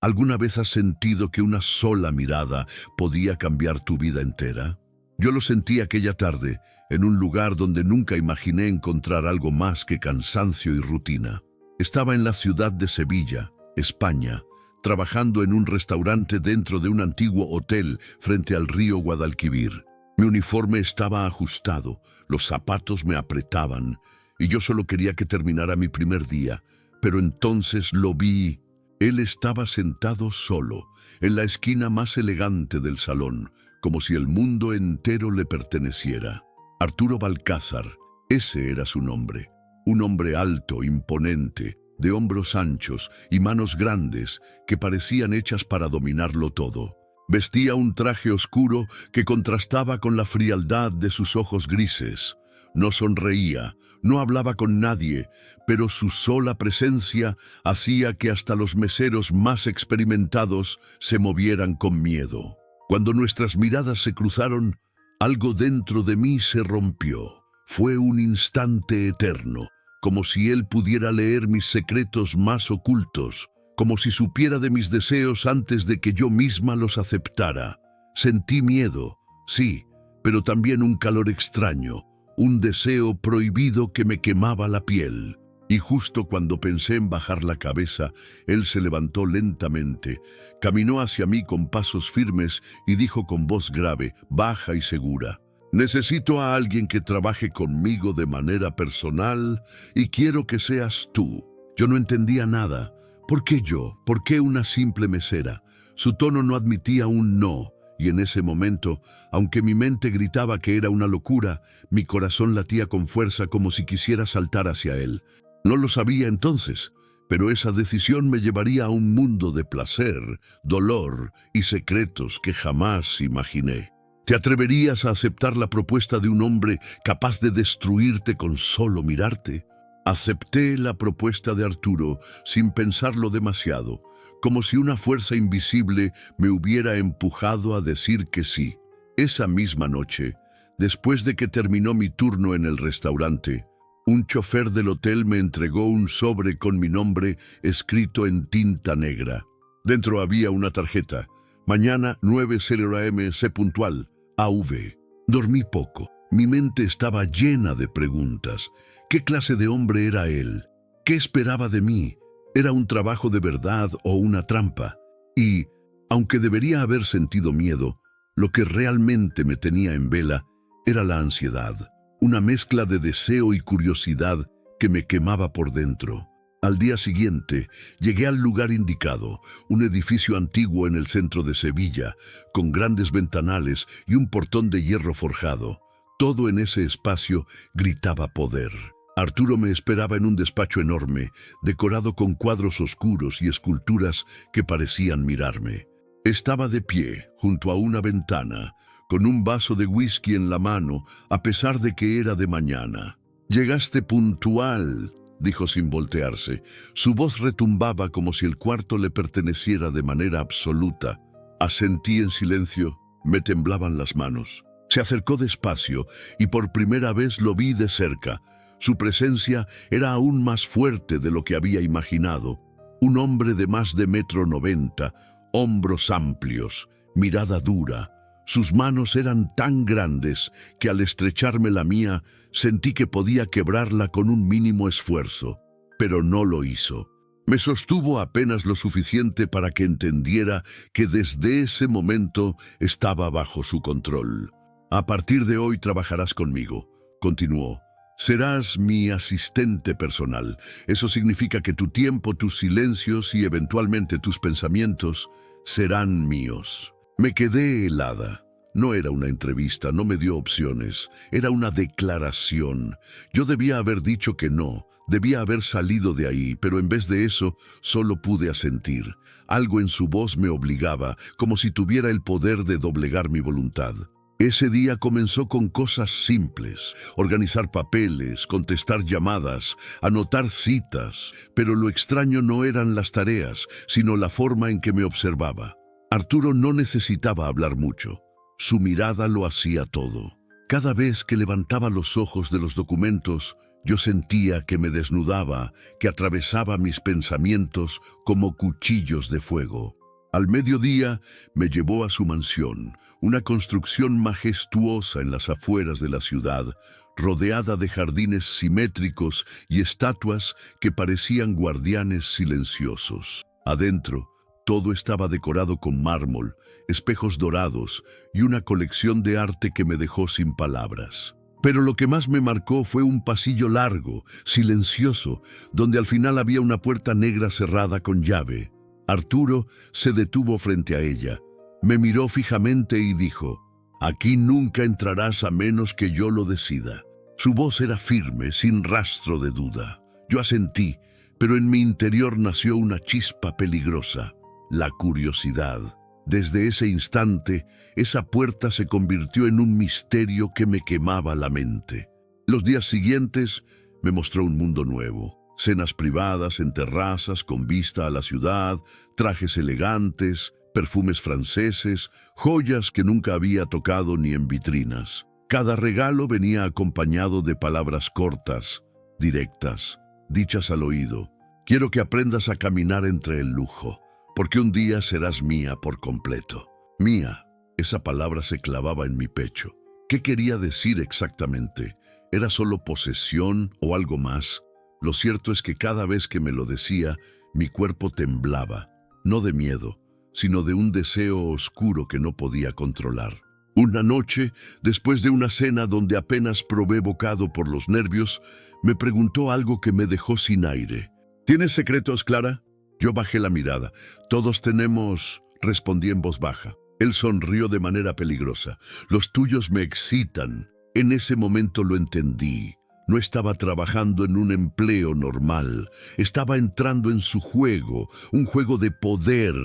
¿Alguna vez has sentido que una sola mirada podía cambiar tu vida entera? Yo lo sentí aquella tarde, en un lugar donde nunca imaginé encontrar algo más que cansancio y rutina. Estaba en la ciudad de Sevilla, España, trabajando en un restaurante dentro de un antiguo hotel frente al río Guadalquivir. Mi uniforme estaba ajustado, los zapatos me apretaban, y yo solo quería que terminara mi primer día. Pero entonces lo vi. Él estaba sentado solo, en la esquina más elegante del salón, como si el mundo entero le perteneciera. Arturo Balcázar, ese era su nombre. Un hombre alto, imponente, de hombros anchos y manos grandes que parecían hechas para dominarlo todo. Vestía un traje oscuro que contrastaba con la frialdad de sus ojos grises. No sonreía, no hablaba con nadie, pero su sola presencia hacía que hasta los meseros más experimentados se movieran con miedo. Cuando nuestras miradas se cruzaron, algo dentro de mí se rompió. Fue un instante eterno, como si él pudiera leer mis secretos más ocultos, como si supiera de mis deseos antes de que yo misma los aceptara. Sentí miedo, sí, pero también un calor extraño, un deseo prohibido que me quemaba la piel. Y justo cuando pensé en bajar la cabeza, él se levantó lentamente, caminó hacia mí con pasos firmes y dijo con voz grave, baja y segura: necesito a alguien que trabaje conmigo de manera personal y quiero que seas tú. Yo no entendía nada. ¿Por qué yo? ¿Por qué una simple mesera? Su tono no admitía un no, y en ese momento, aunque mi mente gritaba que era una locura, mi corazón latía con fuerza como si quisiera saltar hacia él. No lo sabía entonces, pero esa decisión me llevaría a un mundo de placer, dolor y secretos que jamás imaginé. ¿Te atreverías a aceptar la propuesta de un hombre capaz de destruirte con solo mirarte? Acepté la propuesta de Arturo sin pensarlo demasiado, como si una fuerza invisible me hubiera empujado a decir que sí. Esa misma noche, después de que terminó mi turno en el restaurante, un chofer del hotel me entregó un sobre con mi nombre escrito en tinta negra. Dentro había una tarjeta: mañana 9:00 am, sé puntual, AV. Dormí poco. Mi mente estaba llena de preguntas. ¿Qué clase de hombre era él? ¿Qué esperaba de mí? ¿Era un trabajo de verdad o una trampa? Y, aunque debería haber sentido miedo, lo que realmente me tenía en vela era la ansiedad, una mezcla de deseo y curiosidad que me quemaba por dentro. Al día siguiente, llegué al lugar indicado, un edificio antiguo en el centro de Sevilla, con grandes ventanales y un portón de hierro forjado. Todo en ese espacio gritaba poder. Arturo me esperaba en un despacho enorme, decorado con cuadros oscuros y esculturas que parecían mirarme. Estaba de pie, junto a una ventana, con un vaso de whisky en la mano, a pesar de que era de mañana. «Llegaste puntual», dijo sin voltearse. Su voz retumbaba como si el cuarto le perteneciera de manera absoluta. Asentí en silencio, me temblaban las manos. Se acercó despacio y por primera vez lo vi de cerca. Su presencia era aún más fuerte de lo que había imaginado. Un hombre de más de 1,90 m, hombros amplios, mirada dura. Sus manos eran tan grandes que al estrecharme la mía sentí que podía quebrarla con un mínimo esfuerzo, pero no lo hizo. Me sostuvo apenas lo suficiente para que entendiera que desde ese momento estaba bajo su control. «A partir de hoy trabajarás conmigo», continuó. «Serás mi asistente personal. Eso significa que tu tiempo, tus silencios y eventualmente tus pensamientos serán míos». Me quedé helada. No era una entrevista, no me dio opciones. Era una declaración. Yo debía haber dicho que no, debía haber salido de ahí, pero en vez de eso, solo pude asentir. Algo en su voz me obligaba, como si tuviera el poder de doblegar mi voluntad. Ese día comenzó con cosas simples: organizar papeles, contestar llamadas, anotar citas, pero lo extraño no eran las tareas, sino la forma en que me observaba. Arturo no necesitaba hablar mucho. Su mirada lo hacía todo. Cada vez que levantaba los ojos de los documentos, Yo sentía que me desnudaba, que atravesaba mis pensamientos como cuchillos de fuego. Al mediodía me llevó a su mansión, una construcción majestuosa en las afueras de la ciudad, rodeada de jardines simétricos y estatuas que parecían guardianes silenciosos. Adentro, todo estaba decorado con mármol, espejos dorados y una colección de arte que me dejó sin palabras. Pero lo que más me marcó fue un pasillo largo, silencioso, donde al final había una puerta negra cerrada con llave. Arturo se detuvo frente a ella, me miró fijamente y dijo: «Aquí nunca entrarás a menos que yo lo decida». Su voz era firme, sin rastro de duda. Yo asentí, pero en mi interior nació una chispa peligrosa, la curiosidad. Desde ese instante, esa puerta se convirtió en un misterio que me quemaba la mente. Los días siguientes me mostró un mundo nuevo. Cenas privadas en terrazas con vista a la ciudad, trajes elegantes, perfumes franceses, joyas que nunca había tocado ni en vitrinas. Cada regalo venía acompañado de palabras cortas, directas, dichas al oído. «Quiero que aprendas a caminar entre el lujo, porque un día serás mía por completo». Mía, esa palabra se clavaba en mi pecho. ¿Qué quería decir exactamente? ¿Era solo posesión o algo más? Lo cierto es que cada vez que me lo decía, mi cuerpo temblaba, no de miedo, sino de un deseo oscuro que no podía controlar. Una noche, después de una cena donde apenas probé bocado por los nervios, me preguntó algo que me dejó sin aire. «¿Tienes secretos, Clara?» Yo bajé la mirada. «Todos tenemos», respondí en voz baja. Él sonrió de manera peligrosa. «Los tuyos me excitan». En ese momento lo entendí. No estaba trabajando en un empleo normal. Estaba entrando en su juego, un juego de poder,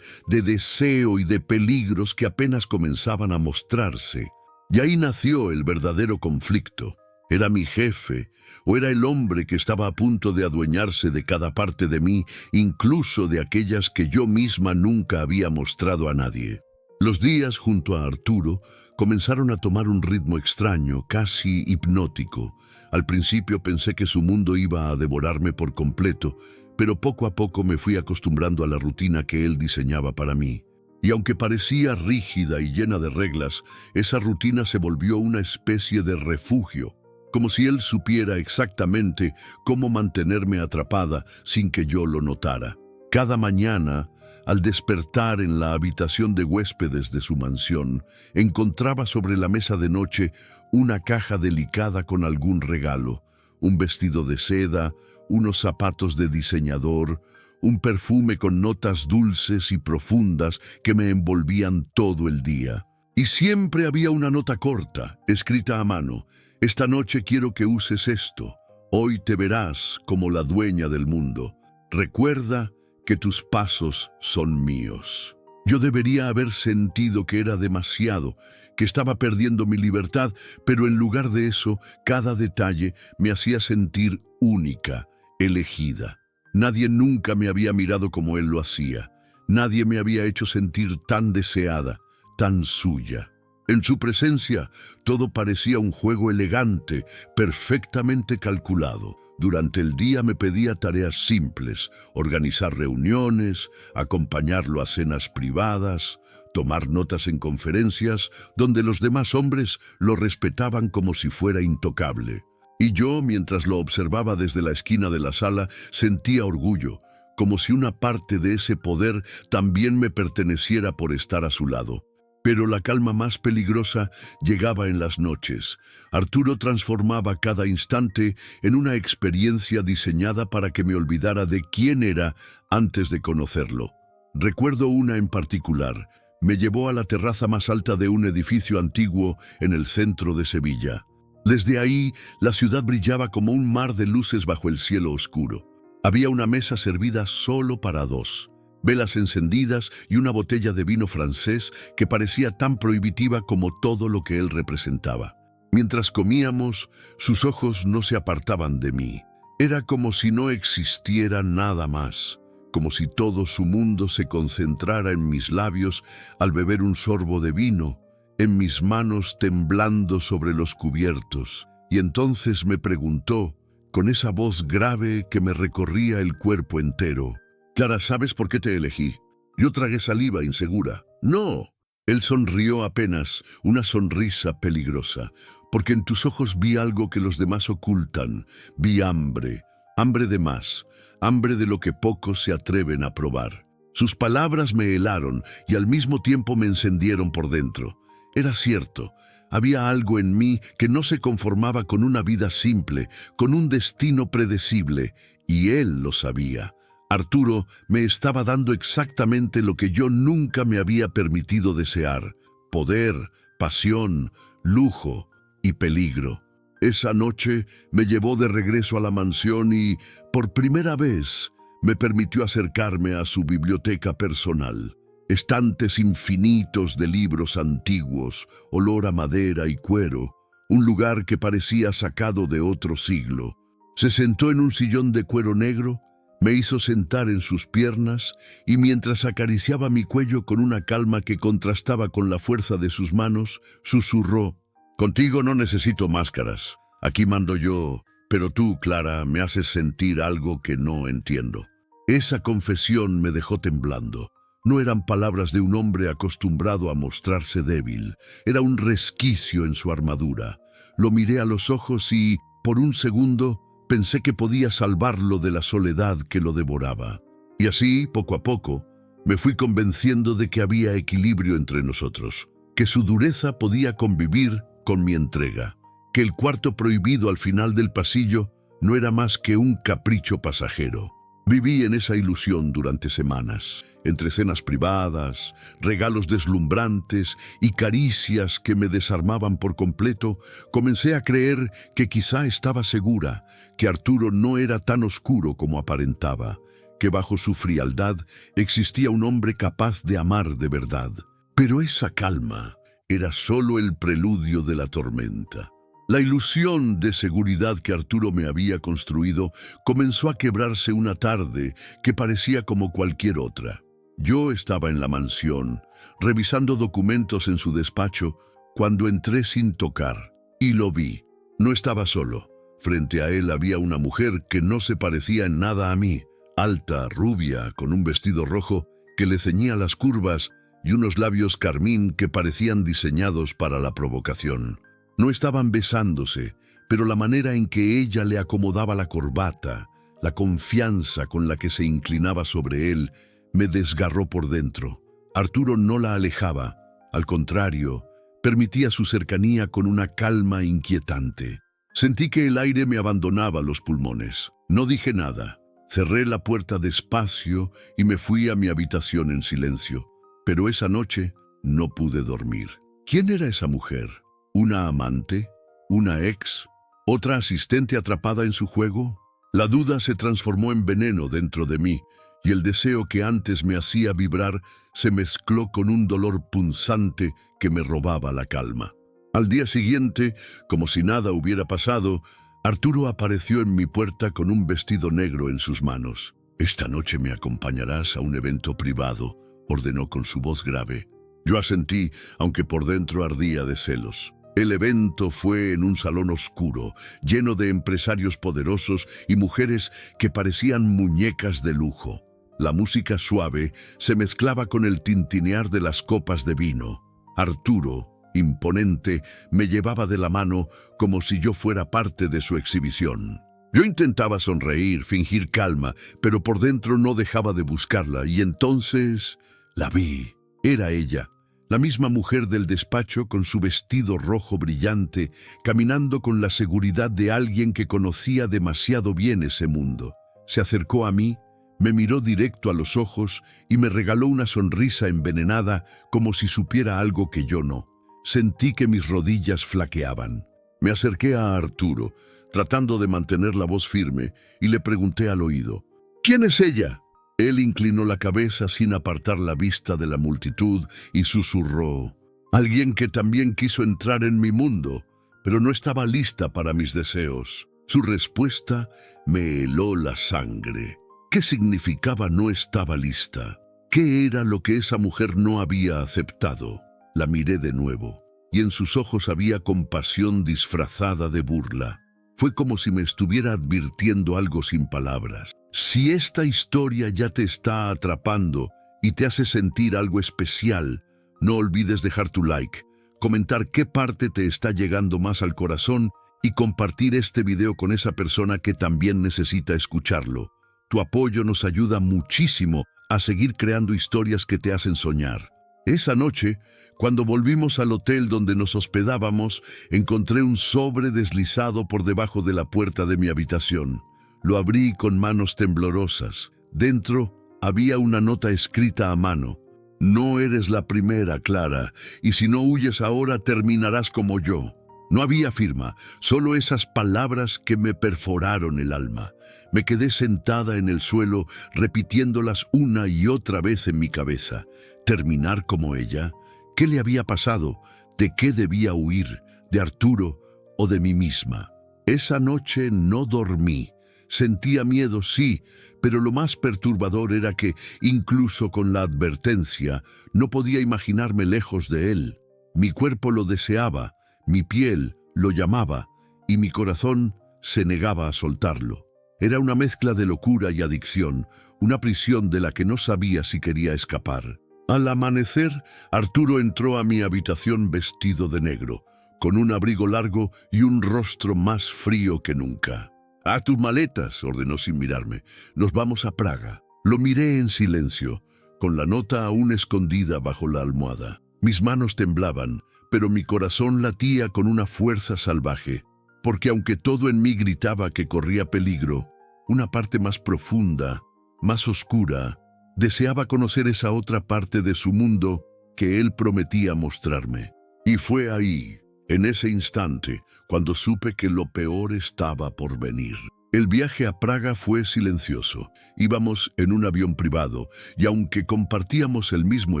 de deseo y de peligros que apenas comenzaban a mostrarse. Y ahí nació el verdadero conflicto. ¿Era mi jefe o era el hombre que estaba a punto de adueñarse de cada parte de mí, incluso de aquellas que yo misma nunca había mostrado a nadie? Los días junto a Arturo comenzaron a tomar un ritmo extraño, casi hipnótico. Al principio pensé que su mundo iba a devorarme por completo, pero poco a poco me fui acostumbrando a la rutina que él diseñaba para mí. Y aunque parecía rígida y llena de reglas, esa rutina se volvió una especie de refugio, como si él supiera exactamente cómo mantenerme atrapada sin que yo lo notara. Cada mañana, al despertar en la habitación de huéspedes de su mansión, encontraba sobre la mesa de noche una caja delicada con algún regalo, un vestido de seda, unos zapatos de diseñador, un perfume con notas dulces y profundas que me envolvían todo el día. Y siempre había una nota corta, escrita a mano: «Esta noche quiero que uses esto. Hoy te verás como la dueña del mundo. Recuerda que tus pasos son míos». Yo debería haber sentido que era demasiado, que estaba perdiendo mi libertad, pero en lugar de eso, cada detalle me hacía sentir única, elegida. Nadie nunca me había mirado como él lo hacía. Nadie me había hecho sentir tan deseada, tan suya. En su presencia, todo parecía un juego elegante, perfectamente calculado. Durante el día me pedía tareas simples: organizar reuniones, acompañarlo a cenas privadas, tomar notas en conferencias donde los demás hombres lo respetaban como si fuera intocable. Y yo, mientras lo observaba desde la esquina de la sala, sentía orgullo, como si una parte de ese poder también me perteneciera por estar a su lado. Pero la calma más peligrosa llegaba en las noches. Arturo transformaba cada instante en una experiencia diseñada para que me olvidara de quién era antes de conocerlo. Recuerdo una en particular. Me llevó a la terraza más alta de un edificio antiguo en el centro de Sevilla. Desde ahí, la ciudad brillaba como un mar de luces bajo el cielo oscuro. Había una mesa servida solo para dos, velas encendidas y una botella de vino francés que parecía tan prohibitiva como todo lo que él representaba. Mientras comíamos, sus ojos no se apartaban de mí. Era como si no existiera nada más, como si todo su mundo se concentrara en mis labios al beber un sorbo de vino, en mis manos temblando sobre los cubiertos. Y entonces me preguntó, con esa voz grave que me recorría el cuerpo entero. Clara, ¿sabes por qué te elegí? Yo tragué saliva insegura. No. Él sonrió apenas, una sonrisa peligrosa, porque en tus ojos vi algo que los demás ocultan. Vi hambre, hambre de más, hambre de lo que pocos se atreven a probar. Sus palabras me helaron y al mismo tiempo me encendieron por dentro. Era cierto, había algo en mí que no se conformaba con una vida simple, con un destino predecible, y él lo sabía. Arturo me estaba dando exactamente lo que yo nunca me había permitido desear: poder, pasión, lujo y peligro. Esa noche me llevó de regreso a la mansión y, por primera vez, me permitió acercarme a su biblioteca personal. Estantes infinitos de libros antiguos, olor a madera y cuero, un lugar que parecía sacado de otro siglo. Se sentó en un sillón de cuero negro, me hizo sentar en sus piernas y mientras acariciaba mi cuello con una calma que contrastaba con la fuerza de sus manos, susurró: «Contigo no necesito máscaras. Aquí mando yo, pero tú, Clara, me haces sentir algo que no entiendo». Esa confesión me dejó temblando. No eran palabras de un hombre acostumbrado a mostrarse débil. Era un resquicio en su armadura. Lo miré a los ojos y, por un segundo, pensé que podía salvarlo de la soledad que lo devoraba. Y así, poco a poco, me fui convenciendo de que había equilibrio entre nosotros, que su dureza podía convivir con mi entrega, que el cuarto prohibido al final del pasillo no era más que un capricho pasajero. Viví en esa ilusión durante semanas, entre cenas privadas, regalos deslumbrantes y caricias que me desarmaban por completo. Comencé a creer que quizá estaba segura, que Arturo no era tan oscuro como aparentaba, que bajo su frialdad existía un hombre capaz de amar de verdad. Pero esa calma era solo el preludio de la tormenta. La ilusión de seguridad que Arturo me había construido comenzó a quebrarse una tarde que parecía como cualquier otra. Yo estaba en la mansión, revisando documentos en su despacho, cuando entré sin tocar, y lo vi. No estaba solo. Frente a él había una mujer que no se parecía en nada a mí, alta, rubia, con un vestido rojo que le ceñía las curvas y unos labios carmín que parecían diseñados para la provocación. No estaban besándose, pero la manera en que ella le acomodaba la corbata, la confianza con la que se inclinaba sobre él, me desgarró por dentro. Arturo no la alejaba, al contrario, permitía su cercanía con una calma inquietante. Sentí que el aire me abandonaba los pulmones. No dije nada. Cerré la puerta despacio y me fui a mi habitación en silencio. Pero esa noche no pude dormir. ¿Quién era esa mujer? ¿Una amante? ¿Una ex? ¿Otra asistente atrapada en su juego? La duda se transformó en veneno dentro de mí, y el deseo que antes me hacía vibrar se mezcló con un dolor punzante que me robaba la calma. Al día siguiente, como si nada hubiera pasado, Arturo apareció en mi puerta con un vestido negro en sus manos. «Esta noche me acompañarás a un evento privado», ordenó con su voz grave. Yo asentí, aunque por dentro ardía de celos. El evento fue en un salón oscuro, lleno de empresarios poderosos y mujeres que parecían muñecas de lujo. La música suave se mezclaba con el tintinear de las copas de vino. Arturo, imponente, me llevaba de la mano como si yo fuera parte de su exhibición. Yo intentaba sonreír, fingir calma, pero por dentro no dejaba de buscarla, y entonces la vi. Era ella. La misma mujer del despacho con su vestido rojo brillante, caminando con la seguridad de alguien que conocía demasiado bien ese mundo. Se acercó a mí, me miró directo a los ojos y me regaló una sonrisa envenenada como si supiera algo que yo no. Sentí que mis rodillas flaqueaban. Me acerqué a Arturo, tratando de mantener la voz firme, y le pregunté al oído: «¿Quién es ella?». Él inclinó la cabeza sin apartar la vista de la multitud y susurró: «Alguien que también quiso entrar en mi mundo, pero no estaba lista para mis deseos». Su respuesta me heló la sangre. ¿Qué significaba no estaba lista? ¿Qué era lo que esa mujer no había aceptado? La miré de nuevo, y en sus ojos había compasión disfrazada de burla. Fue como si me estuviera advirtiendo algo sin palabras. Si esta historia ya te está atrapando y te hace sentir algo especial, no olvides dejar tu like, comentar qué parte te está llegando más al corazón y compartir este video con esa persona que también necesita escucharlo. Tu apoyo nos ayuda muchísimo a seguir creando historias que te hacen soñar. Esa noche, cuando volvimos al hotel donde nos hospedábamos, encontré un sobre deslizado por debajo de la puerta de mi habitación. Lo abrí con manos temblorosas. Dentro había una nota escrita a mano. No eres la primera, Clara, y si no huyes ahora terminarás como yo. No había firma, solo esas palabras que me perforaron el alma. Me quedé sentada en el suelo, repitiéndolas una y otra vez en mi cabeza. ¿Terminar como ella? ¿Qué le había pasado? ¿De qué debía huir? ¿De Arturo o de mí misma? Esa noche no dormí. Sentía miedo, sí, pero lo más perturbador era que, incluso con la advertencia, no podía imaginarme lejos de él. Mi cuerpo lo deseaba, mi piel lo llamaba, y mi corazón se negaba a soltarlo. Era una mezcla de locura y adicción, una prisión de la que no sabía si quería escapar. Al amanecer, Arturo entró a mi habitación vestido de negro, con un abrigo largo y un rostro más frío que nunca. «Haz tus maletas», ordenó sin mirarme. «Nos vamos a Praga». Lo miré en silencio, con la nota aún escondida bajo la almohada. Mis manos temblaban, pero mi corazón latía con una fuerza salvaje, porque aunque todo en mí gritaba que corría peligro, una parte más profunda, más oscura, deseaba conocer esa otra parte de su mundo que él prometía mostrarme. Y fue ahí, en ese instante, cuando supe que lo peor estaba por venir. El viaje a Praga fue silencioso. Íbamos en un avión privado y aunque compartíamos el mismo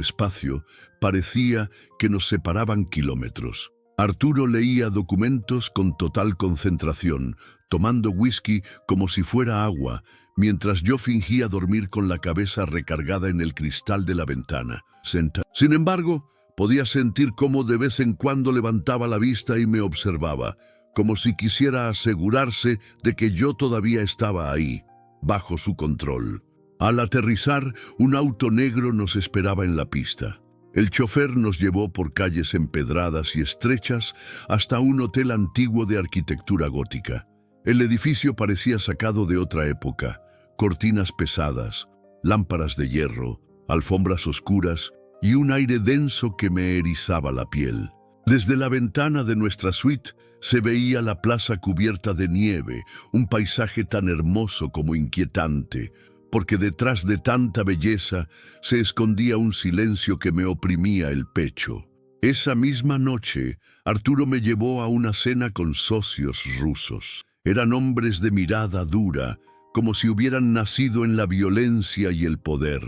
espacio, parecía que nos separaban kilómetros. Arturo leía documentos con total concentración, tomando whisky como si fuera agua, mientras yo fingía dormir con la cabeza recargada en el cristal de la ventana. Sin embargo, podía sentir cómo de vez en cuando levantaba la vista y me observaba, como si quisiera asegurarse de que yo todavía estaba ahí, bajo su control. Al aterrizar, un auto negro nos esperaba en la pista. El chofer nos llevó por calles empedradas y estrechas hasta un hotel antiguo de arquitectura gótica. El edificio parecía sacado de otra época, cortinas pesadas, lámparas de hierro, alfombras oscuras y un aire denso que me erizaba la piel. Desde la ventana de nuestra suite se veía la plaza cubierta de nieve, un paisaje tan hermoso como inquietante, porque detrás de tanta belleza se escondía un silencio que me oprimía el pecho. Esa misma noche, Arturo me llevó a una cena con socios rusos. Eran hombres de mirada dura, como si hubieran nacido en la violencia y el poder.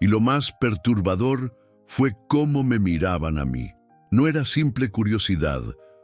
Y lo más perturbador fue cómo me miraban a mí. No era simple curiosidad.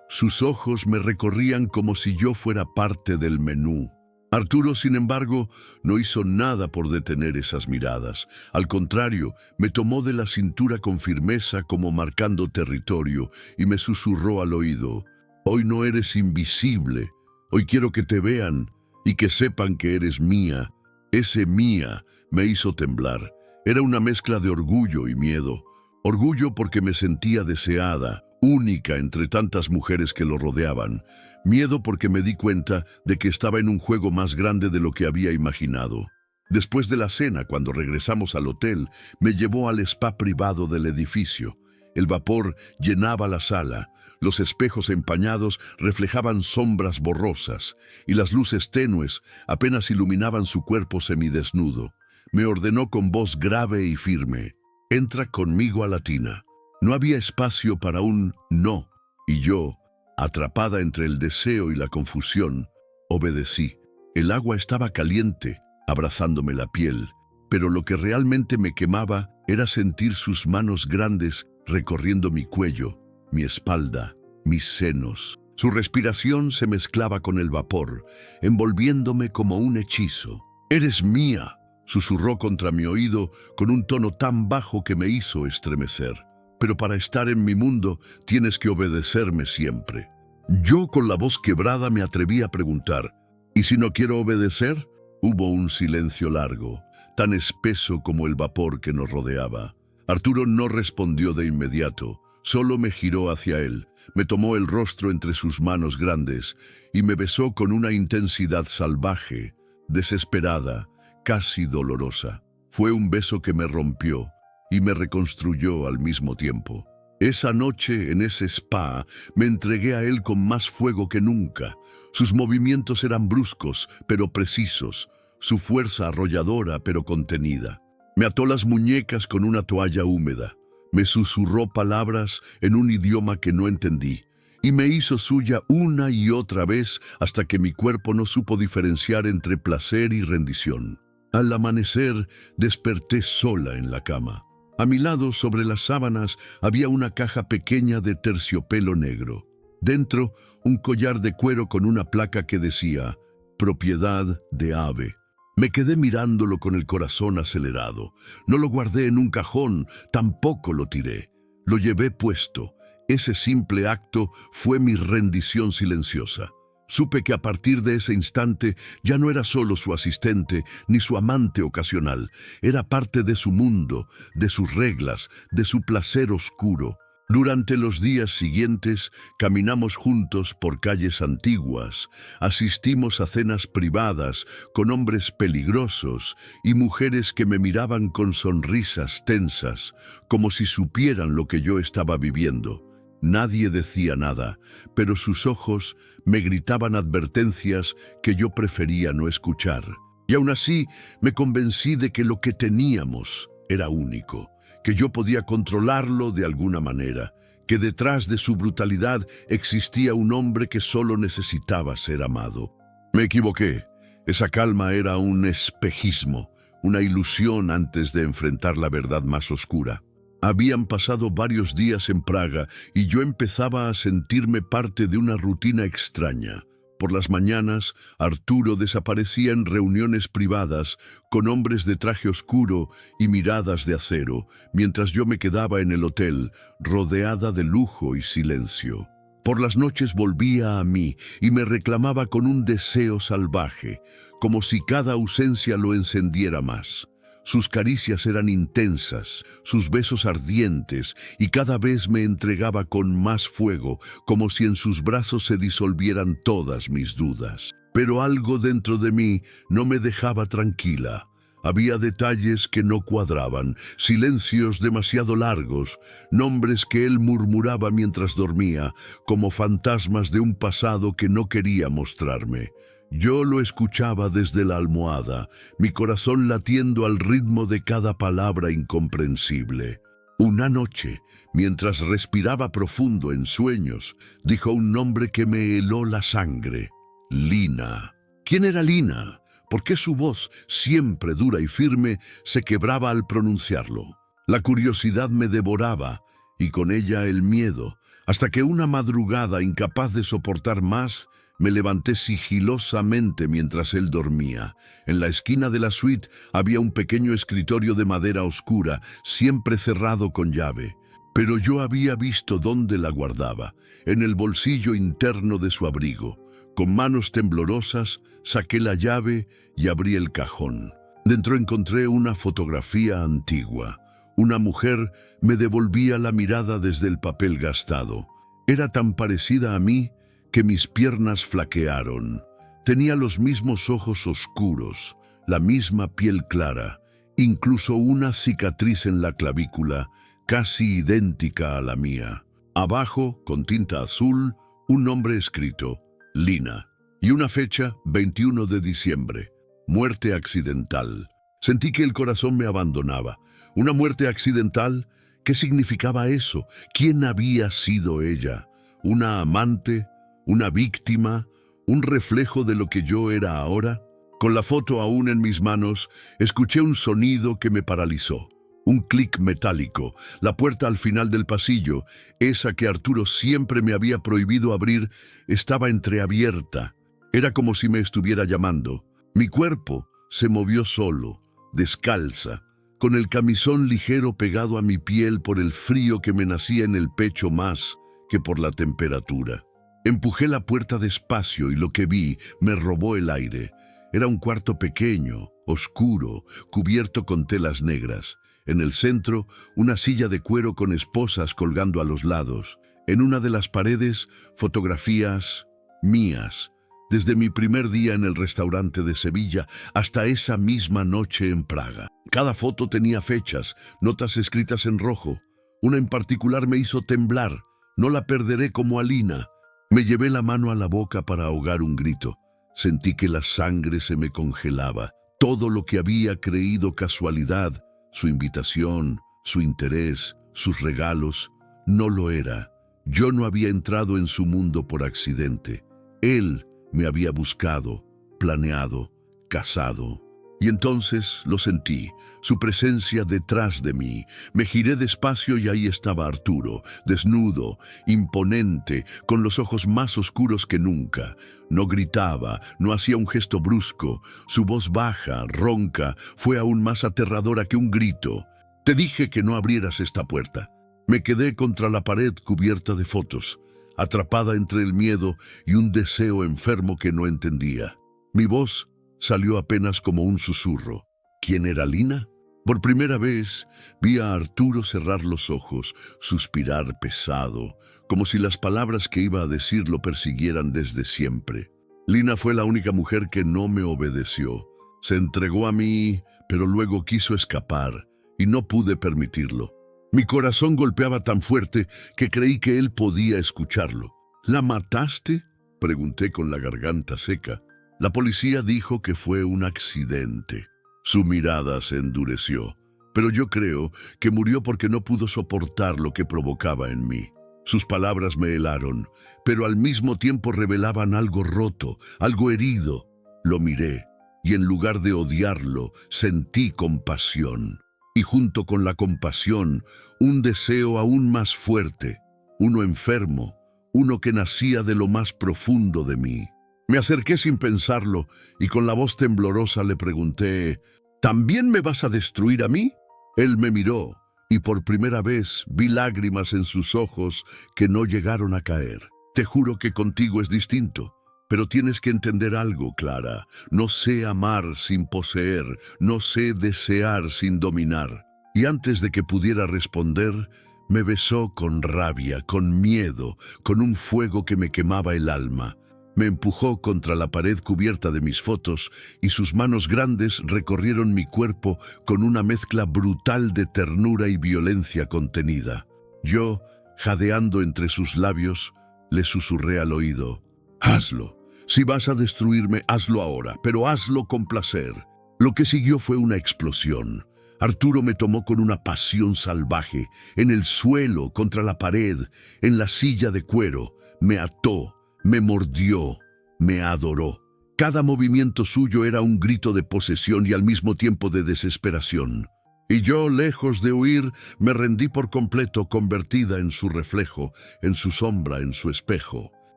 Sus ojos me recorrían como si yo fuera parte del menú. Arturo, sin embargo, no hizo nada por detener esas miradas. Al contrario, me tomó de la cintura con firmeza como marcando territorio y me susurró al oído: «Hoy no eres invisible. Hoy quiero que te vean y que sepan que eres mía». Ese mía me hizo temblar. Era una mezcla de orgullo y miedo. Orgullo porque me sentía deseada, única entre tantas mujeres que lo rodeaban. Miedo porque me di cuenta de que estaba en un juego más grande de lo que había imaginado. Después de la cena, cuando regresamos al hotel, me llevó al spa privado del edificio. El vapor llenaba la sala, los espejos empañados reflejaban sombras borrosas y las luces tenues apenas iluminaban su cuerpo semidesnudo. Me ordenó con voz grave y firme: «Entra conmigo a la tina». No había espacio para un no, y yo, atrapada entre el deseo y la confusión, obedecí. El agua estaba caliente, abrazándome la piel, pero lo que realmente me quemaba era sentir sus manos grandes recorriendo mi cuello, mi espalda, mis senos. Su respiración se mezclaba con el vapor, envolviéndome como un hechizo. «Eres mía», susurró contra mi oído con un tono tan bajo que me hizo estremecer. «Pero para estar en mi mundo tienes que obedecerme siempre». Yo, con la voz quebrada, me atreví a preguntar, ¿y si no quiero obedecer? Hubo un silencio largo, tan espeso como el vapor que nos rodeaba. Arturo no respondió de inmediato, solo me giró hacia él, me tomó el rostro entre sus manos grandes y me besó con una intensidad salvaje, desesperada, casi dolorosa. Fue un beso que me rompió y me reconstruyó al mismo tiempo. Esa noche, en ese spa, me entregué a él con más fuego que nunca. Sus movimientos eran bruscos, pero precisos, su fuerza arrolladora, pero contenida. Me ató las muñecas con una toalla húmeda, me susurró palabras en un idioma que no entendí, y me hizo suya una y otra vez hasta que mi cuerpo no supo diferenciar entre placer y rendición. Al amanecer, desperté sola en la cama. A mi lado, sobre las sábanas, había una caja pequeña de terciopelo negro. Dentro, un collar de cuero con una placa que decía, propiedad de Ave. Me quedé mirándolo con el corazón acelerado. No lo guardé en un cajón, tampoco lo tiré. Lo llevé puesto. Ese simple acto fue mi rendición silenciosa. Supe que a partir de ese instante ya no era solo su asistente ni su amante ocasional. Era parte de su mundo, de sus reglas, de su placer oscuro. Durante los días siguientes caminamos juntos por calles antiguas, asistimos a cenas privadas con hombres peligrosos y mujeres que me miraban con sonrisas tensas, como si supieran lo que yo estaba viviendo. Nadie decía nada, pero sus ojos me gritaban advertencias que yo prefería no escuchar. Y aún así me convencí de que lo que teníamos era único, que yo podía controlarlo de alguna manera, que detrás de su brutalidad existía un hombre que solo necesitaba ser amado. Me equivoqué. Esa calma era un espejismo, una ilusión antes de enfrentar la verdad más oscura. Habían pasado varios días en Praga y yo empezaba a sentirme parte de una rutina extraña. Por las mañanas, Arturo desaparecía en reuniones privadas con hombres de traje oscuro y miradas de acero, mientras yo me quedaba en el hotel, rodeada de lujo y silencio. Por las noches volvía a mí y me reclamaba con un deseo salvaje, como si cada ausencia lo encendiera más. Sus caricias eran intensas, sus besos ardientes, y cada vez me entregaba con más fuego, como si en sus brazos se disolvieran todas mis dudas. Pero algo dentro de mí no me dejaba tranquila. Había detalles que no cuadraban, silencios demasiado largos, nombres que él murmuraba mientras dormía, como fantasmas de un pasado que no quería mostrarme. Yo lo escuchaba desde la almohada, mi corazón latiendo al ritmo de cada palabra incomprensible. Una noche, mientras respiraba profundo en sueños, dijo un nombre que me heló la sangre. Lina. ¿Quién era Lina? ¿Por qué su voz, siempre dura y firme, se quebraba al pronunciarlo? La curiosidad me devoraba, y con ella el miedo, hasta que una madrugada, incapaz de soportar más, me levanté sigilosamente mientras él dormía. En la esquina de la suite había un pequeño escritorio de madera oscura, siempre cerrado con llave. Pero yo había visto dónde la guardaba, en el bolsillo interno de su abrigo. Con manos temblorosas, saqué la llave y abrí el cajón. Dentro encontré una fotografía antigua. Una mujer me devolvía la mirada desde el papel gastado. Era tan parecida a mí que mis piernas flaquearon. Tenía los mismos ojos oscuros, la misma piel clara, incluso una cicatriz en la clavícula, casi idéntica a la mía. Abajo, con tinta azul, un nombre escrito, Lina, y una fecha, 21 de diciembre, muerte accidental. Sentí que el corazón me abandonaba. ¿Una muerte accidental? ¿Qué significaba eso? ¿Quién había sido ella? ¿Una amante? ¿Una víctima? ¿Un reflejo de lo que yo era ahora? Con la foto aún en mis manos, escuché un sonido que me paralizó. Un clic metálico. La puerta al final del pasillo, esa que Arturo siempre me había prohibido abrir, estaba entreabierta. Era como si me estuviera llamando. Mi cuerpo se movió solo, descalza, con el camisón ligero pegado a mi piel por el frío que me nacía en el pecho más que por la temperatura. Empujé la puerta despacio y lo que vi me robó el aire. Era un cuarto pequeño, oscuro, cubierto con telas negras. En el centro, una silla de cuero con esposas colgando a los lados. En una de las paredes, fotografías mías, desde mi primer día en el restaurante de Sevilla hasta esa misma noche en Praga. Cada foto tenía fechas, notas escritas en rojo. Una en particular me hizo temblar. No la perderé como Alina. Me llevé la mano a la boca para ahogar un grito. Sentí que la sangre se me congelaba. Todo lo que había creído casualidad, su invitación, su interés, sus regalos, no lo era. Yo no había entrado en su mundo por accidente. Él me había buscado, planeado, casado. Y entonces lo sentí, su presencia detrás de mí. Me giré despacio y ahí estaba Arturo, desnudo, imponente, con los ojos más oscuros que nunca. No gritaba, no hacía un gesto brusco. Su voz baja, ronca, fue aún más aterradora que un grito. «Te dije que no abrieras esta puerta». Me quedé contra la pared cubierta de fotos, atrapada entre el miedo y un deseo enfermo que no entendía. Mi voz salió apenas como un susurro. ¿Quién era Lina? Por primera vez vi a Arturo cerrar los ojos, suspirar pesado, como si las palabras que iba a decir lo persiguieran desde siempre. Lina fue la única mujer que no me obedeció. Se entregó a mí, pero luego quiso escapar, y no pude permitirlo. Mi corazón golpeaba tan fuerte que creí que él podía escucharlo. ¿La mataste?, pregunté con la garganta seca. La policía dijo que fue un accidente. Su mirada se endureció, pero yo creo que murió porque no pudo soportar lo que provocaba en mí. Sus palabras me helaron, pero al mismo tiempo revelaban algo roto, algo herido. Lo miré, y en lugar de odiarlo, sentí compasión. Y junto con la compasión, un deseo aún más fuerte, uno enfermo, uno que nacía de lo más profundo de mí. Me acerqué sin pensarlo y con la voz temblorosa le pregunté, ¿también me vas a destruir a mí? Él me miró y por primera vez vi lágrimas en sus ojos que no llegaron a caer. Te juro que contigo es distinto. Pero tienes que entender algo, Clara. No sé amar sin poseer, no sé desear sin dominar. Y antes de que pudiera responder, me besó con rabia, con miedo, con un fuego que me quemaba el alma. Me empujó contra la pared cubierta de mis fotos y sus manos grandes recorrieron mi cuerpo con una mezcla brutal de ternura y violencia contenida. Yo, jadeando entre sus labios, le susurré al oído, «Hazlo. Si vas a destruirme, hazlo ahora, pero hazlo con placer». Lo que siguió fue una explosión. Arturo me tomó con una pasión salvaje, en el suelo, contra la pared, en la silla de cuero. Me ató, me mordió, me adoró. Cada movimiento suyo era un grito de posesión y al mismo tiempo de desesperación. Y yo, lejos de huir, me rendí por completo, convertida en su reflejo, en su sombra, en su espejo.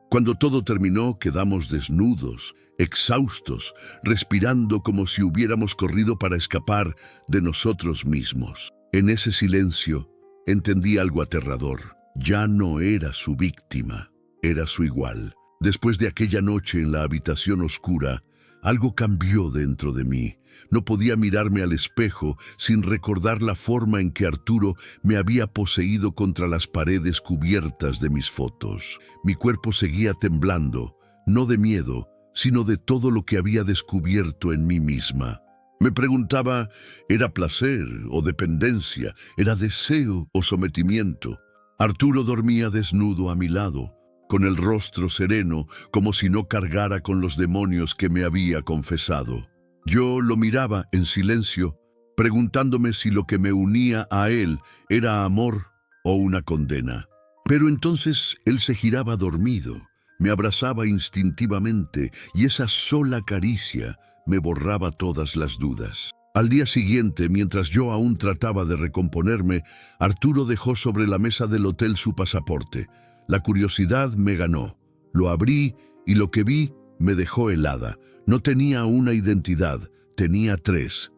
Cuando todo terminó, quedamos desnudos, exhaustos, respirando como si hubiéramos corrido para escapar de nosotros mismos. En ese silencio, entendí algo aterrador. Ya no era su víctima, era su igual. Después de aquella noche en la habitación oscura, algo cambió dentro de mí. No podía mirarme al espejo sin recordar la forma en que Arturo me había poseído contra las paredes cubiertas de mis fotos. Mi cuerpo seguía temblando, no de miedo, sino de todo lo que había descubierto en mí misma. Me preguntaba, ¿era placer o dependencia? ¿Era deseo o sometimiento? Arturo dormía desnudo a mi lado, con el rostro sereno, como si no cargara con los demonios que me había confesado. Yo lo miraba en silencio, preguntándome si lo que me unía a él era amor o una condena. Pero entonces él se giraba dormido, me abrazaba instintivamente y esa sola caricia me borraba todas las dudas. Al día siguiente, mientras yo aún trataba de recomponerme, Arturo dejó sobre la mesa del hotel su pasaporte. La curiosidad me ganó. Lo abrí y lo que vi me dejó helada. No tenía una identidad, tenía tres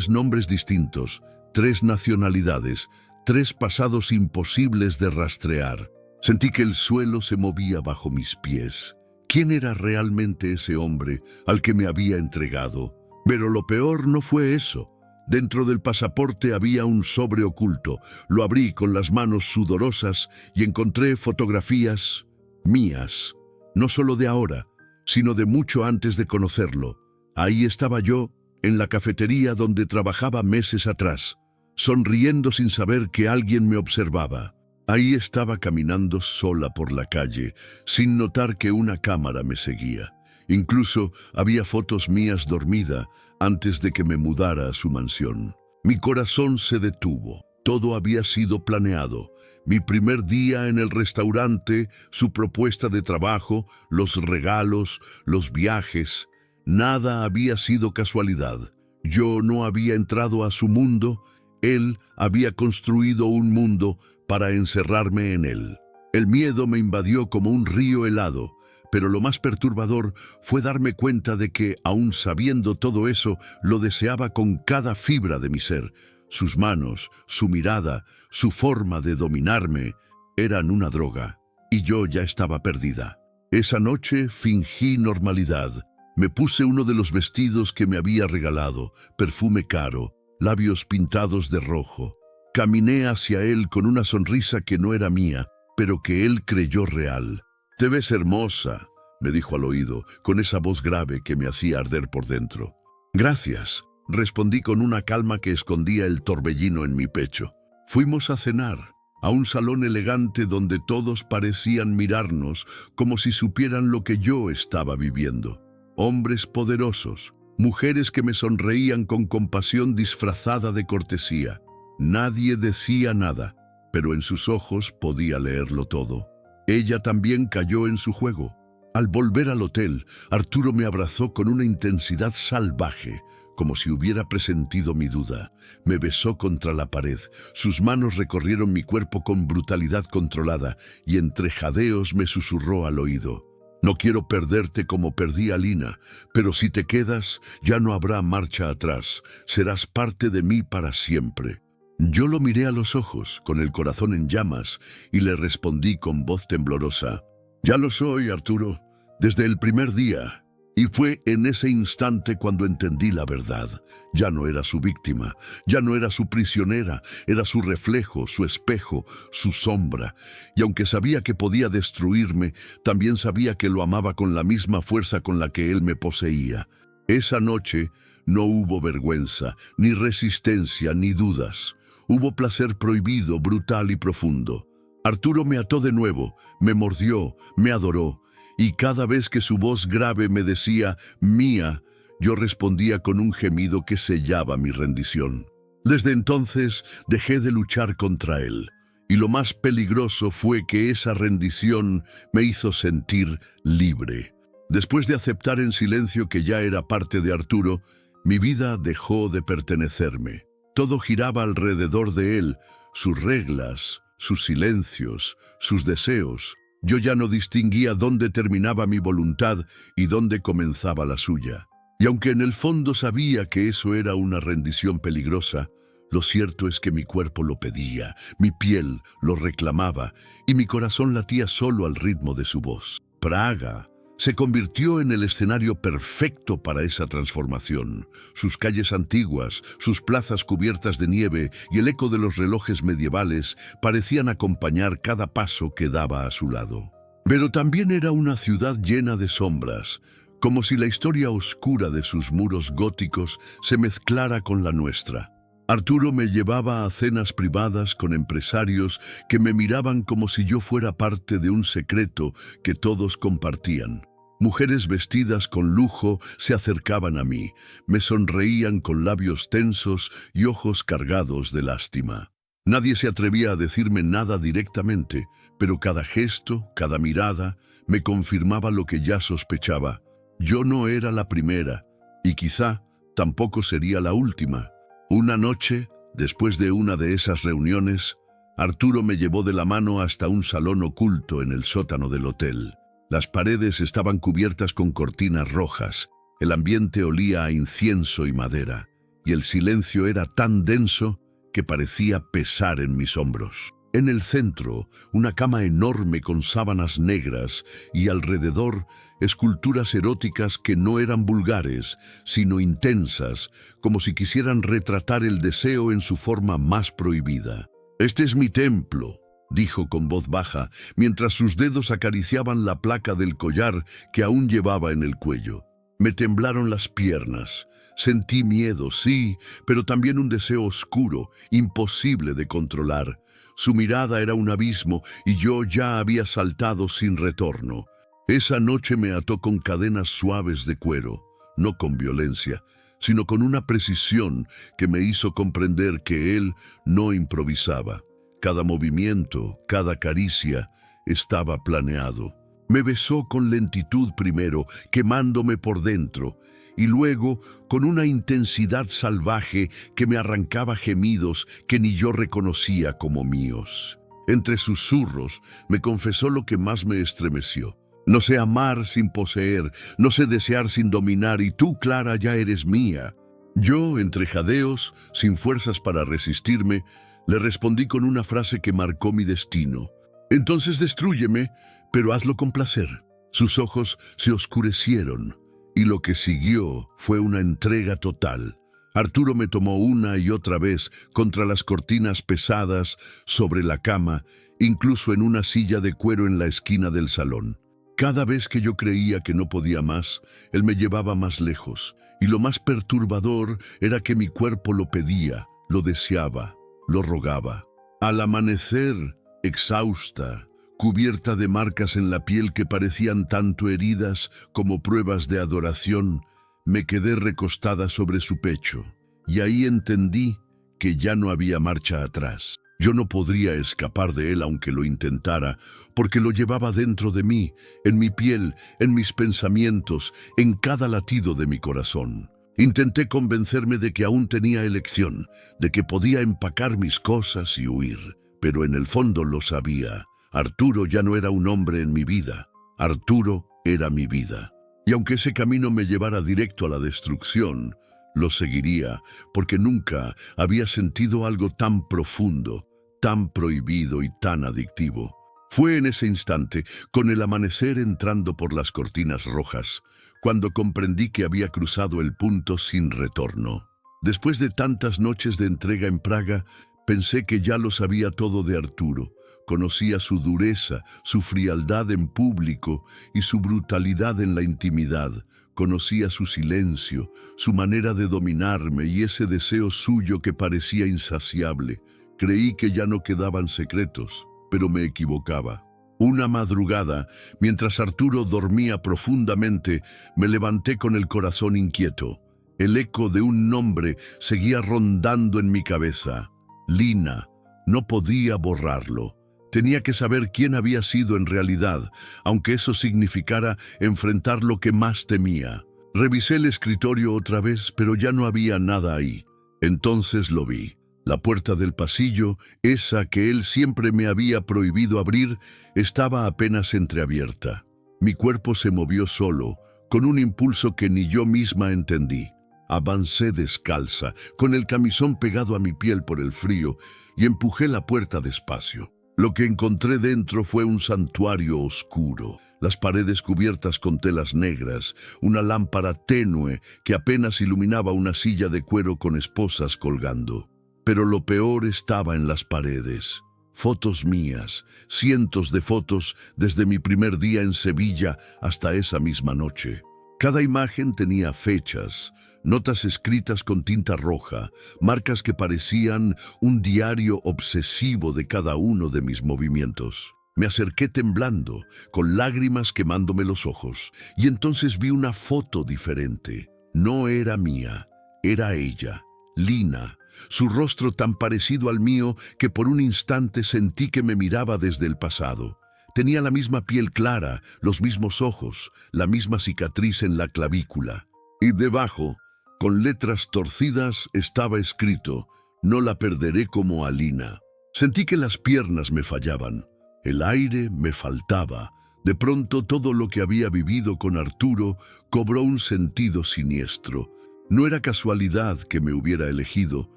nombres distintos, 3 nacionalidades, 3 pasados imposibles de rastrear. Sentí que el suelo se movía bajo mis pies. ¿Quién era realmente ese hombre al que me había entregado? Pero lo peor no fue eso. Dentro del pasaporte había un sobre oculto. Lo abrí con las manos sudorosas y encontré fotografías mías. No solo de ahora, sino de mucho antes de conocerlo. Ahí estaba yo, en la cafetería donde trabajaba meses atrás, sonriendo sin saber que alguien me observaba. Ahí estaba caminando sola por la calle, sin notar que una cámara me seguía. Incluso había fotos mías dormida antes de que me mudara a su mansión. Mi corazón se detuvo. Todo había sido planeado. Mi primer día en el restaurante, su propuesta de trabajo, los regalos, los viajes. Nada había sido casualidad. Yo no había entrado a su mundo. Él había construido un mundo para encerrarme en él. El miedo me invadió como un río helado, pero lo más perturbador fue darme cuenta de que, aun sabiendo todo eso, lo deseaba con cada fibra de mi ser. Sus manos, su mirada, su forma de dominarme, eran una droga, y yo ya estaba perdida. Esa noche fingí normalidad. Me puse uno de los vestidos que me había regalado, perfume caro, labios pintados de rojo. Caminé hacia él con una sonrisa que no era mía, pero que él creyó real. «Te ves hermosa», me dijo al oído, con esa voz grave que me hacía arder por dentro. «Gracias», respondí con una calma que escondía el torbellino en mi pecho. Fuimos a cenar, a un salón elegante donde todos parecían mirarnos como si supieran lo que yo estaba viviendo. Hombres poderosos, mujeres que me sonreían con compasión disfrazada de cortesía. Nadie decía nada, pero en sus ojos podía leerlo todo. Ella también cayó en su juego. Al volver al hotel, Arturo me abrazó con una intensidad salvaje, como si hubiera presentido mi duda. Me besó contra la pared, sus manos recorrieron mi cuerpo con brutalidad controlada y entre jadeos me susurró al oído: «No quiero perderte como perdí a Lina, pero si te quedas, ya no habrá marcha atrás. Serás parte de mí para siempre». Yo lo miré a los ojos, con el corazón en llamas, y le respondí con voz temblorosa: «Ya lo soy, Arturo, desde el primer día». Y fue en ese instante cuando entendí la verdad. Ya no era su víctima, ya no era su prisionera, era su reflejo, su espejo, su sombra. Y aunque sabía que podía destruirme, también sabía que lo amaba con la misma fuerza con la que él me poseía. Esa noche no hubo vergüenza, ni resistencia, ni dudas. Hubo placer prohibido, brutal y profundo. Arturo me ató de nuevo, me mordió, me adoró, y cada vez que su voz grave me decía «mía», yo respondía con un gemido que sellaba mi rendición. Desde entonces dejé de luchar contra él, y lo más peligroso fue que esa rendición me hizo sentir libre. Después de aceptar en silencio que ya era parte de Arturo, mi vida dejó de pertenecerme. Todo giraba alrededor de él, sus reglas, sus silencios, sus deseos. Yo ya no distinguía dónde terminaba mi voluntad y dónde comenzaba la suya. Y aunque en el fondo sabía que eso era una rendición peligrosa, lo cierto es que mi cuerpo lo pedía, mi piel lo reclamaba y mi corazón latía solo al ritmo de su voz. Praga se convirtió en el escenario perfecto para esa transformación. Sus calles antiguas, sus plazas cubiertas de nieve y el eco de los relojes medievales parecían acompañar cada paso que daba a su lado. Pero también era una ciudad llena de sombras, como si la historia oscura de sus muros góticos se mezclara con la nuestra. Arturo me llevaba a cenas privadas con empresarios que me miraban como si yo fuera parte de un secreto que todos compartían. Mujeres vestidas con lujo se acercaban a mí, me sonreían con labios tensos y ojos cargados de lástima. Nadie se atrevía a decirme nada directamente, pero cada gesto, cada mirada, me confirmaba lo que ya sospechaba. Yo no era la primera, y quizá tampoco sería la última. Una noche, después de una de esas reuniones, Arturo me llevó de la mano hasta un salón oculto en el sótano del hotel. Las paredes estaban cubiertas con cortinas rojas, el ambiente olía a incienso y madera, y el silencio era tan denso que parecía pesar en mis hombros. En el centro, una cama enorme con sábanas negras y alrededor esculturas eróticas que no eran vulgares, sino intensas, como si quisieran retratar el deseo en su forma más prohibida. «Este es mi templo», dijo con voz baja, mientras sus dedos acariciaban la placa del collar que aún llevaba en el cuello. Me temblaron las piernas. Sentí miedo, sí, pero también un deseo oscuro, imposible de controlar. Su mirada era un abismo y yo ya había saltado sin retorno. Esa noche me ató con cadenas suaves de cuero, no con violencia, sino con una precisión que me hizo comprender que él no improvisaba. Cada movimiento, cada caricia, estaba planeado. Me besó con lentitud primero, quemándome por dentro, y luego con una intensidad salvaje que me arrancaba gemidos que ni yo reconocía como míos. Entre susurros me confesó lo que más me estremeció. No sé amar sin poseer, no sé desear sin dominar, y tú, Clara, ya eres mía. Yo, entre jadeos, sin fuerzas para resistirme, le respondí con una frase que marcó mi destino. Entonces destrúyeme, pero hazlo con placer. Sus ojos se oscurecieron, y lo que siguió fue una entrega total. Arturo me tomó una y otra vez contra las cortinas pesadas, sobre la cama, incluso en una silla de cuero en la esquina del salón. Cada vez que yo creía que no podía más, él me llevaba más lejos, y lo más perturbador era que mi cuerpo lo pedía, lo deseaba, lo rogaba. Al amanecer, exhausta, cubierta de marcas en la piel que parecían tanto heridas como pruebas de adoración, me quedé recostada sobre su pecho, y ahí entendí que ya no había marcha atrás. Yo no podría escapar de él aunque lo intentara, porque lo llevaba dentro de mí, en mi piel, en mis pensamientos, en cada latido de mi corazón. Intenté convencerme de que aún tenía elección, de que podía empacar mis cosas y huir, pero en el fondo lo sabía. Arturo ya no era un hombre en mi vida. Arturo era mi vida. Y aunque ese camino me llevara directo a la destrucción, lo seguiría, porque nunca había sentido algo tan profundo, tan prohibido y tan adictivo. Fue en ese instante, con el amanecer entrando por las cortinas rojas, cuando comprendí que había cruzado el punto sin retorno. Después de tantas noches de entrega en Praga, pensé que ya lo sabía todo de Arturo. Conocía su dureza, su frialdad en público y su brutalidad en la intimidad. Conocía su silencio, su manera de dominarme y ese deseo suyo que parecía insaciable. Creí que ya no quedaban secretos, pero me equivocaba. Una madrugada, mientras Arturo dormía profundamente, me levanté con el corazón inquieto. El eco de un nombre seguía rondando en mi cabeza. Lina. No podía borrarlo. Tenía que saber quién había sido en realidad, aunque eso significara enfrentar lo que más temía. Revisé el escritorio otra vez, pero ya no había nada ahí. Entonces lo vi. La puerta del pasillo, esa que él siempre me había prohibido abrir, estaba apenas entreabierta. Mi cuerpo se movió solo, con un impulso que ni yo misma entendí. Avancé descalza, con el camisón pegado a mi piel por el frío, y empujé la puerta despacio. Lo que encontré dentro fue un santuario oscuro, las paredes cubiertas con telas negras, una lámpara tenue que apenas iluminaba una silla de cuero con esposas colgando. Pero lo peor estaba en las paredes. Fotos mías, cientos de fotos desde mi primer día en Sevilla hasta esa misma noche. Cada imagen tenía fechas, notas escritas con tinta roja, marcas que parecían un diario obsesivo de cada uno de mis movimientos. Me acerqué temblando, con lágrimas quemándome los ojos, y entonces vi una foto diferente. No era mía, era ella, Lina. Su rostro tan parecido al mío que por un instante sentí que me miraba desde el pasado. Tenía la misma piel clara, los mismos ojos, la misma cicatriz en la clavícula. Y debajo, con letras torcidas, estaba escrito: «No la perderé como a Lina». Sentí que las piernas me fallaban. El aire me faltaba. De pronto todo lo que había vivido con Arturo cobró un sentido siniestro. No era casualidad que me hubiera elegido.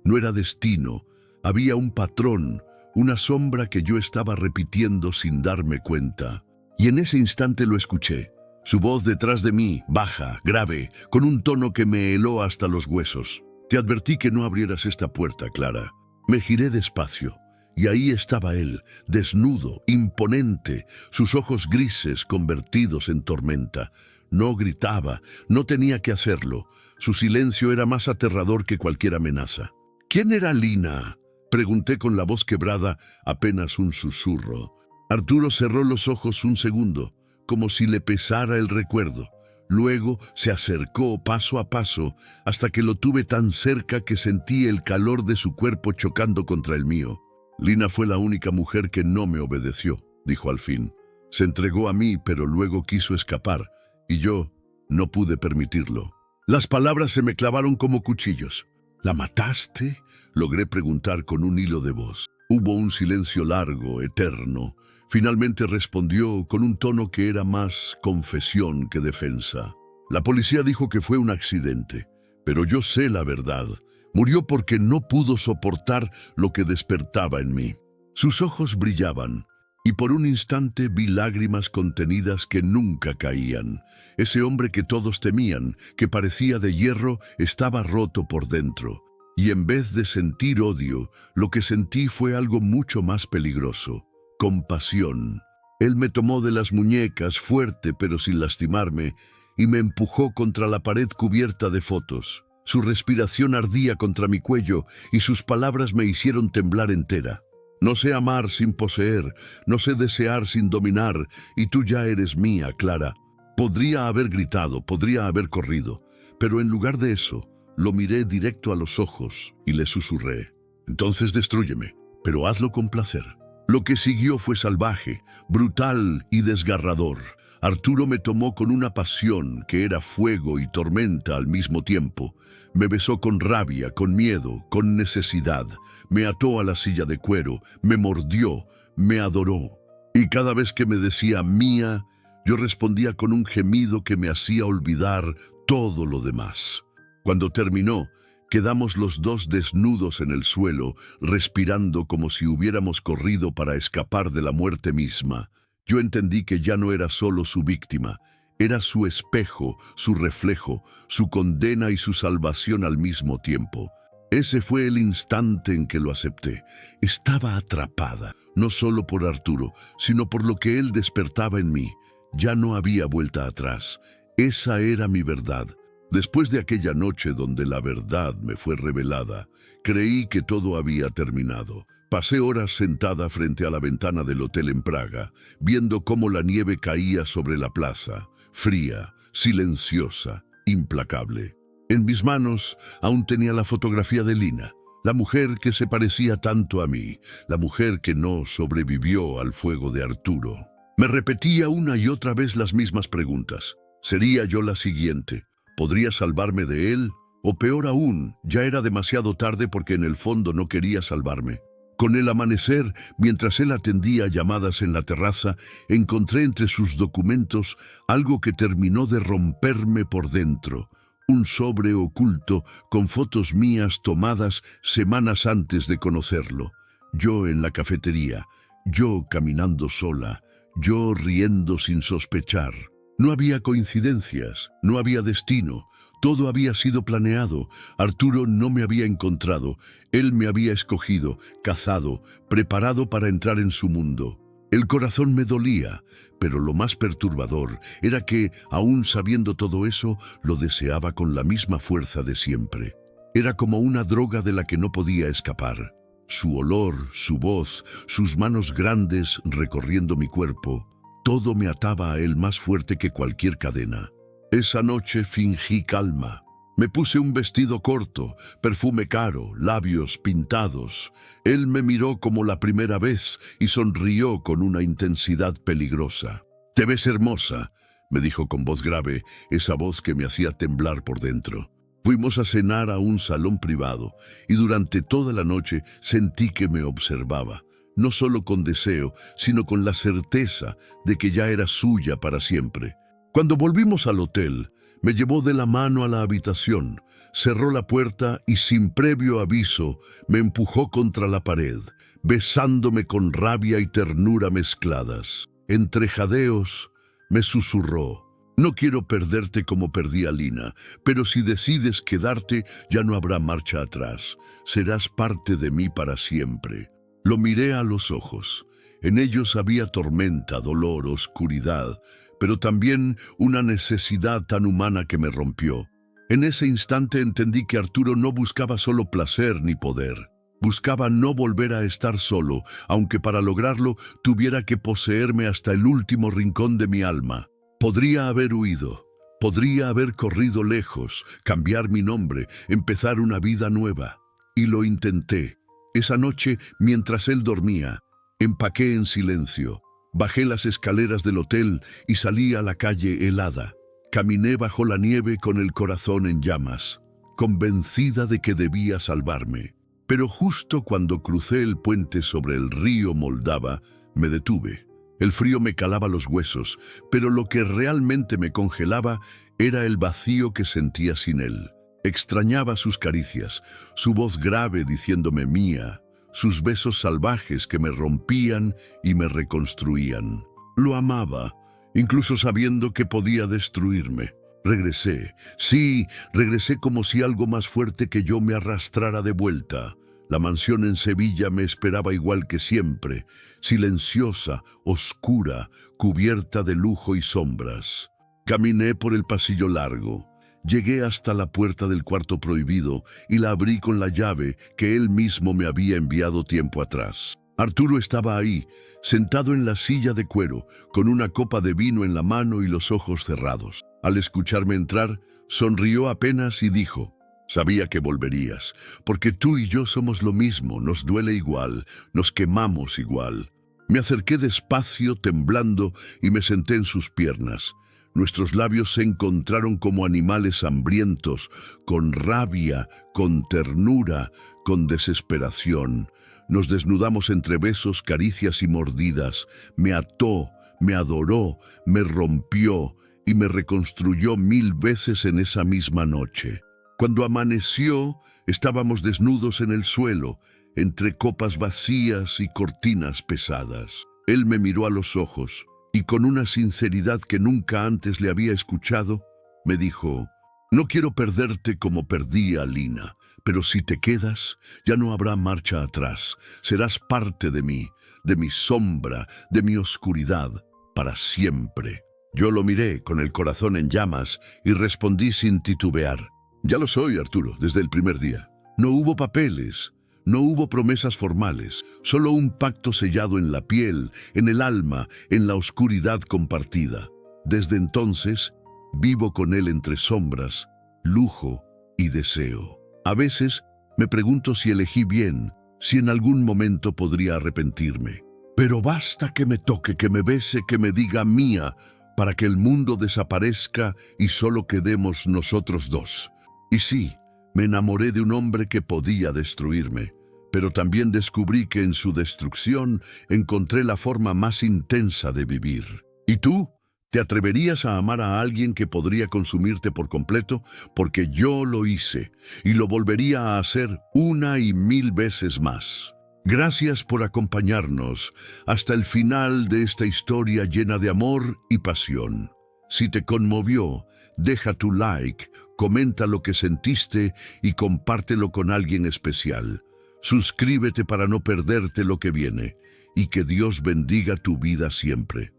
No era destino, había un patrón, una sombra que yo estaba repitiendo sin darme cuenta. Y en ese instante lo escuché. Su voz detrás de mí, baja, grave, con un tono que me heló hasta los huesos. Te advertí que no abrieras esta puerta, Clara. Me giré despacio, y ahí estaba él, desnudo, imponente, sus ojos grises convertidos en tormenta. No gritaba, no tenía que hacerlo. Su silencio era más aterrador que cualquier amenaza. ¿Quién era Lina?, pregunté con la voz quebrada, apenas un susurro. Arturo cerró los ojos un segundo, como si le pesara el recuerdo. Luego se acercó paso a paso hasta que lo tuve tan cerca que sentí el calor de su cuerpo chocando contra el mío. Lina fue la única mujer que no me obedeció, dijo al fin. Se entregó a mí, pero luego quiso escapar, y yo no pude permitirlo. Las palabras se me clavaron como cuchillos. ¿La mataste?, logré preguntar con un hilo de voz. Hubo un silencio largo, eterno. Finalmente respondió con un tono que era más confesión que defensa. La policía dijo que fue un accidente, pero yo sé la verdad. Murió porque no pudo soportar lo que despertaba en mí. Sus ojos brillaban, y por un instante vi lágrimas contenidas que nunca caían. Ese hombre que todos temían, que parecía de hierro, estaba roto por dentro. Y en vez de sentir odio, lo que sentí fue algo mucho más peligroso: compasión. Él me tomó de las muñecas, fuerte pero sin lastimarme, y me empujó contra la pared cubierta de fotos. Su respiración ardía contra mi cuello y sus palabras me hicieron temblar entera. No sé amar sin poseer, no sé desear sin dominar, y tú ya eres mía, Clara. Podría haber gritado, podría haber corrido, pero en lugar de eso, lo miré directo a los ojos y le susurré: entonces destrúyeme, pero hazlo con placer. Lo que siguió fue salvaje, brutal y desgarrador. Arturo me tomó con una pasión que era fuego y tormenta al mismo tiempo. Me besó con rabia, con miedo, con necesidad. Me ató a la silla de cuero, me mordió, me adoró. Y cada vez que me decía mía, yo respondía con un gemido que me hacía olvidar todo lo demás. Cuando terminó, quedamos los dos desnudos en el suelo, respirando como si hubiéramos corrido para escapar de la muerte misma. Yo entendí que ya no era solo su víctima, era su espejo, su reflejo, su condena y su salvación al mismo tiempo. Ese fue el instante en que lo acepté. Estaba atrapada, no solo por Arturo, sino por lo que él despertaba en mí. Ya no había vuelta atrás. Esa era mi verdad. Después de aquella noche donde la verdad me fue revelada, creí que todo había terminado. Pasé horas sentada frente a la ventana del hotel en Praga, viendo cómo la nieve caía sobre la plaza, fría, silenciosa, implacable. En mis manos aún tenía la fotografía de Lina, la mujer que se parecía tanto a mí, la mujer que no sobrevivió al fuego de Arturo. Me repetía una y otra vez las mismas preguntas. ¿Sería yo la siguiente? ¿Podría salvarme de él? O peor aún, ya era demasiado tarde porque en el fondo no quería salvarme. Con el amanecer, mientras él atendía llamadas en la terraza, encontré entre sus documentos algo que terminó de romperme por dentro. Un sobre oculto con fotos mías tomadas semanas antes de conocerlo. Yo en la cafetería, yo caminando sola, yo riendo sin sospechar. No había coincidencias, no había destino, todo había sido planeado. Arturo no me había encontrado, él me había escogido, cazado, preparado para entrar en su mundo. El corazón me dolía, pero lo más perturbador era que, aún sabiendo todo eso, lo deseaba con la misma fuerza de siempre. Era como una droga de la que no podía escapar. Su olor, su voz, sus manos grandes recorriendo mi cuerpo, todo me ataba a él más fuerte que cualquier cadena. Esa noche fingí calma. Me puse un vestido corto, perfume caro, labios pintados. Él me miró como la primera vez y sonrió con una intensidad peligrosa. «Te ves hermosa», me dijo con voz grave, esa voz que me hacía temblar por dentro. Fuimos a cenar a un salón privado y durante toda la noche sentí que me observaba. No solo con deseo, sino con la certeza de que ya era suya para siempre. Cuando volvimos al hotel, me llevó de la mano a la habitación, cerró la puerta y sin previo aviso me empujó contra la pared. besándome con rabia y ternura mezcladas. Entre jadeos me susurró: no quiero perderte como perdí a Lina, pero si decides quedarte, ya no habrá marcha atrás. Serás parte de mí para siempre. Lo miré a los ojos. En ellos había tormenta, dolor, oscuridad, pero también una necesidad tan humana que me rompió. En ese instante entendí que Arturo no buscaba solo placer ni poder. Buscaba no volver a estar solo, aunque para lograrlo tuviera que poseerme hasta el último rincón de mi alma. Podría haber huido, podría haber corrido lejos, cambiar mi nombre, empezar una vida nueva. Y lo intenté. Esa noche, mientras él dormía, empaqué en silencio. Bajé las escaleras del hotel y salí a la calle helada. Caminé bajo la nieve con el corazón en llamas, convencida de que debía salvarme. Pero justo cuando crucé el puente sobre el río Moldava, me detuve. El frío me calaba los huesos, pero lo que realmente me congelaba era el vacío que sentía sin él. Extrañaba sus caricias, su voz grave diciéndome mía, sus besos salvajes que me rompían y me reconstruían. Lo amaba, incluso sabiendo que podía destruirme. Regresé, sí, regresé como si algo más fuerte que yo me arrastrara de vuelta. La mansión en Sevilla me esperaba igual que siempre, silenciosa, oscura, cubierta de lujo y sombras. Caminé por el pasillo largo. Llegué hasta la puerta del cuarto prohibido y la abrí con la llave que él mismo me había enviado tiempo atrás. Arturo estaba ahí, sentado en la silla de cuero, con una copa de vino en la mano y los ojos cerrados. Al escucharme entrar, sonrió apenas y dijo: sabía que volverías, porque tú y yo somos lo mismo, nos duele igual, nos quemamos igual. Me acerqué despacio, temblando, y me senté en sus piernas. Nuestros labios se encontraron como animales hambrientos, con rabia, con ternura, con desesperación. Nos desnudamos entre besos, caricias y mordidas. Me ató, me adoró, me rompió y me reconstruyó 1000 veces en esa misma noche. Cuando amaneció, estábamos desnudos en el suelo, entre copas vacías y cortinas pesadas. Él me miró a los ojos y con una sinceridad que nunca antes le había escuchado, me dijo: no quiero perderte como perdí a Lina, pero si te quedas, ya no habrá marcha atrás. Serás parte de mí, de mi sombra, de mi oscuridad, para siempre. Yo lo miré con el corazón en llamas y respondí sin titubear: ya lo soy, Arturo, desde el primer día. No hubo papeles, no hubo promesas formales, solo un pacto sellado en la piel, en el alma, en la oscuridad compartida. Desde entonces, vivo con él entre sombras, lujo y deseo. A veces me pregunto si elegí bien, si en algún momento podría arrepentirme. Pero basta que me toque, que me bese, que me diga mía, para que el mundo desaparezca y solo quedemos nosotros dos. Y sí, me enamoré de un hombre que podía destruirme, pero también descubrí que en su destrucción encontré la forma más intensa de vivir. ¿Y tú? ¿Te atreverías a amar a alguien que podría consumirte por completo? Porque yo lo hice y lo volvería a hacer 1 y 1000 veces más. Gracias por acompañarnos hasta el final de esta historia llena de amor y pasión. Si te conmovió, deja tu like, comenta lo que sentiste y compártelo con alguien especial. Suscríbete para no perderte lo que viene y que Dios bendiga tu vida siempre.